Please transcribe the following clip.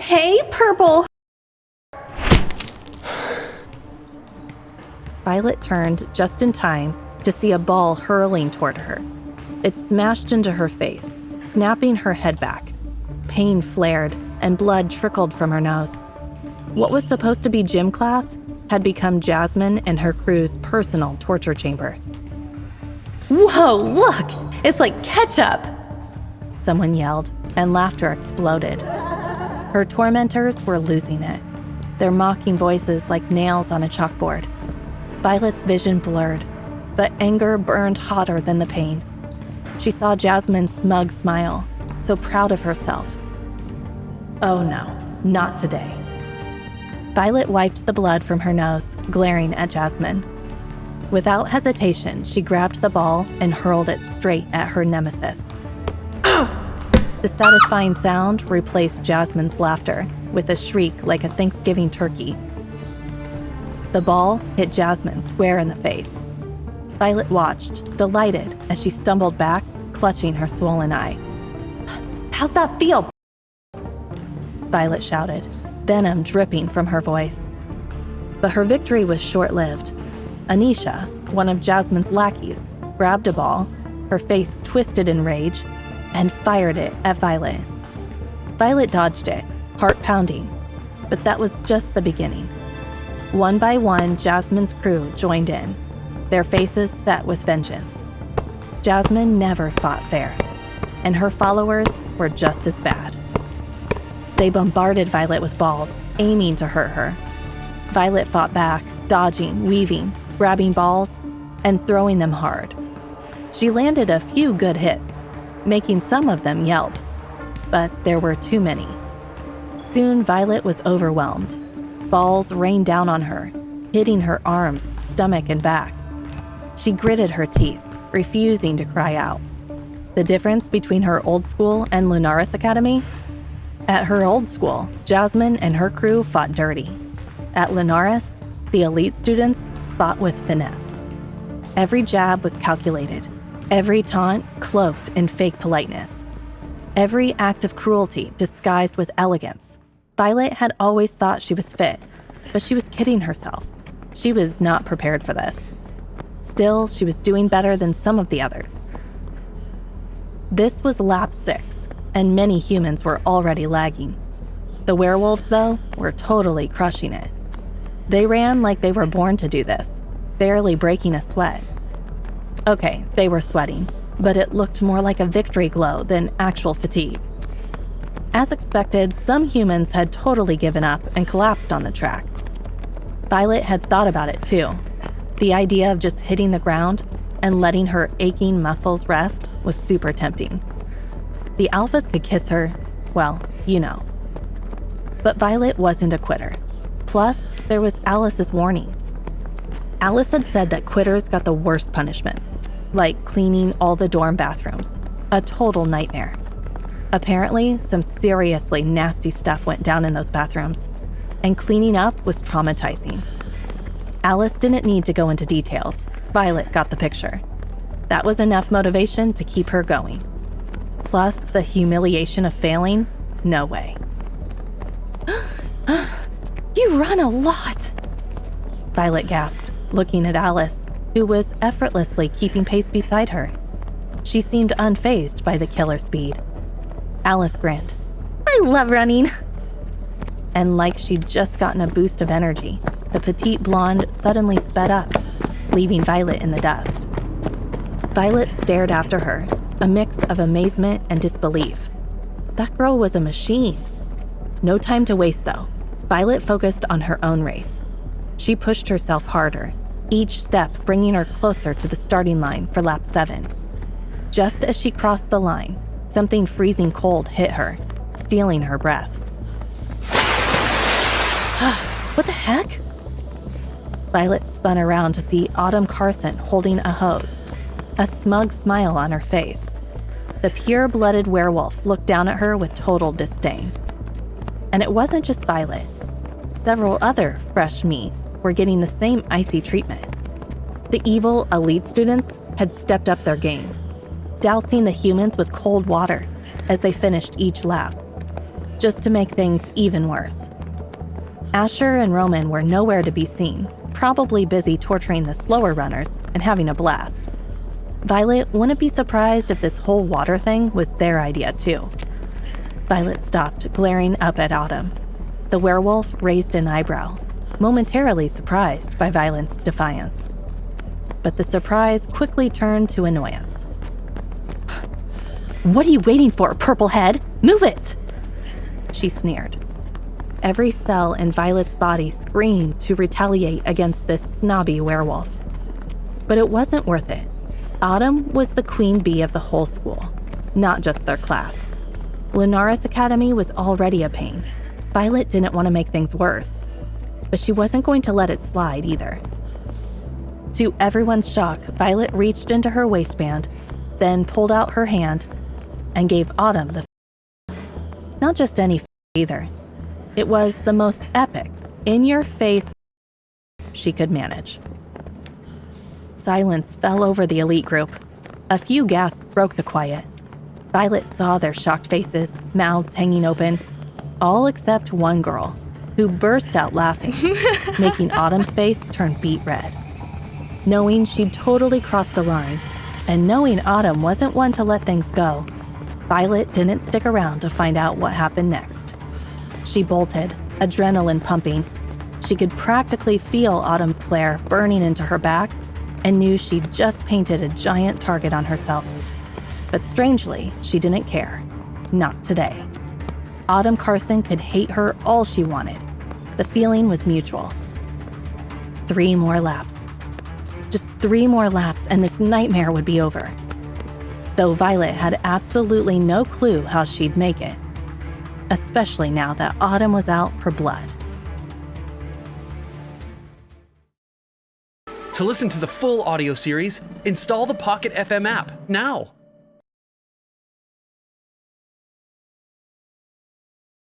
Hey, Purple! Violet turned just in time to see a ball hurling toward her. It smashed into her face, snapping her head back. Pain flared, and blood trickled from her nose. What was supposed to be gym class had become Jasmine and her crew's personal torture chamber. Whoa, look! It's like ketchup! Someone yelled, and laughter exploded. Her tormentors were losing it, their mocking voices like nails on a chalkboard. Violet's vision blurred, but anger burned hotter than the pain. She saw Jasmine's smug smile, so proud of herself. Oh no, not today. Violet wiped the blood from her nose, glaring at Jasmine. Without hesitation, she grabbed the ball and hurled it straight at her nemesis. The satisfying sound replaced Jasmine's laughter with a shriek like a Thanksgiving turkey. The ball hit Jasmine square in the face. Violet watched, delighted, as she stumbled back, clutching her swollen eye. "How's that feel?" Violet shouted, venom dripping from her voice. But her victory was short-lived. Anisha, one of Jasmine's lackeys, grabbed a ball, her face twisted in rage, and fired it at Violet. Violet dodged it, heart pounding, but that was just the beginning. One by one, Jasmine's crew joined in, their faces set with vengeance. Jasmine never fought fair, and her followers were just as bad. They bombarded Violet with balls, aiming to hurt her. Violet fought back, dodging, weaving, grabbing balls, and throwing them hard. She landed a few good hits, making some of them yelp, but there were too many. Soon, Violet was overwhelmed. Balls rained down on her, hitting her arms, stomach, and back. She gritted her teeth, refusing to cry out. The difference between her old school and Lunaris Academy? At her old school, Jasmine and her crew fought dirty. At Lunaris, the elite students fought with finesse. Every jab was calculated, every taunt cloaked in fake politeness, every act of cruelty disguised with elegance. Violet had always thought she was fit, but she was kidding herself. She was not prepared for this. Still, she was doing better than some of the others. This was lap 6, and many humans were already lagging. The werewolves, though, were totally crushing it. They ran like they were born to do this, barely breaking a sweat. Okay, they were sweating, but it looked more like a victory glow than actual fatigue. As expected, some humans had totally given up and collapsed on the track. Violet had thought about it too. The idea of just hitting the ground and letting her aching muscles rest was super tempting. The alphas could kiss her, well, you know. But Violet wasn't a quitter. Plus, there was Alice's warning. Alice had said that quitters got the worst punishments, like cleaning all the dorm bathrooms, a total nightmare. Apparently, some seriously nasty stuff went down in those bathrooms, and cleaning up was traumatizing. Alice didn't need to go into details. Violet got the picture. That was enough motivation to keep her going. Plus, the humiliation of failing? No way. You run a lot, Violet gasped, looking at Alice, who was effortlessly keeping pace beside her. She seemed unfazed by the killer speed. Alice grinned. I love running. And like she'd just gotten a boost of energy, the petite blonde suddenly sped up, leaving Violet in the dust. Violet stared after her, a mix of amazement and disbelief. That girl was a machine. No time to waste, though. Violet focused on her own race. She pushed herself harder, each step bringing her closer to the starting line for lap 7. Just as she crossed the line, something freezing cold hit her, stealing her breath. What the heck? Violet spun around to see Autumn Carson holding a hose, a smug smile on her face. The pure-blooded werewolf looked down at her with total disdain. And it wasn't just Violet. Several other fresh meat were getting the same icy treatment. The evil elite students had stepped up their game, dousing the humans with cold water as they finished each lap. just to make things even worse. Asher and Roman were nowhere to be seen, probably busy torturing the slower runners and having a blast. Violet wouldn't be surprised if this whole water thing was their idea too. Violet stopped, glaring up at Autumn. The werewolf raised an eyebrow, momentarily surprised by Violet's defiance. But the surprise quickly turned to annoyance. "What are you waiting for, purple head? Move it!" She sneered. Every cell in Violet's body screamed to retaliate against this snobby werewolf. But it wasn't worth it. Autumn was the queen bee of the whole school, not just their class. Lunaris Academy was already a pain. Violet didn't want to make things worse, but she wasn't going to let it slide either. To everyone's shock, Violet reached into her waistband, then pulled out her hand and gave Autumn the not just any either. It was the most epic, in-your-face she could manage. Silence fell over the elite group. A few gasps broke the quiet. Violet saw their shocked faces, mouths hanging open, all except one girl, who burst out laughing, making Autumn's face turn beet red. Knowing she'd totally crossed a line, and knowing Autumn wasn't one to let things go, Violet didn't stick around to find out what happened next. She bolted, adrenaline pumping. She could practically feel Autumn's glare burning into her back and knew she'd just painted a giant target on herself. But strangely, she didn't care. Not today. Autumn Carson could hate her all she wanted. The feeling was mutual. 3 more laps. Just 3 more laps and this nightmare would be over. Though Violet had absolutely no clue how she'd make it. Especially now that Autumn was out for blood. To listen to the full audio series, install the Pocket FM app now.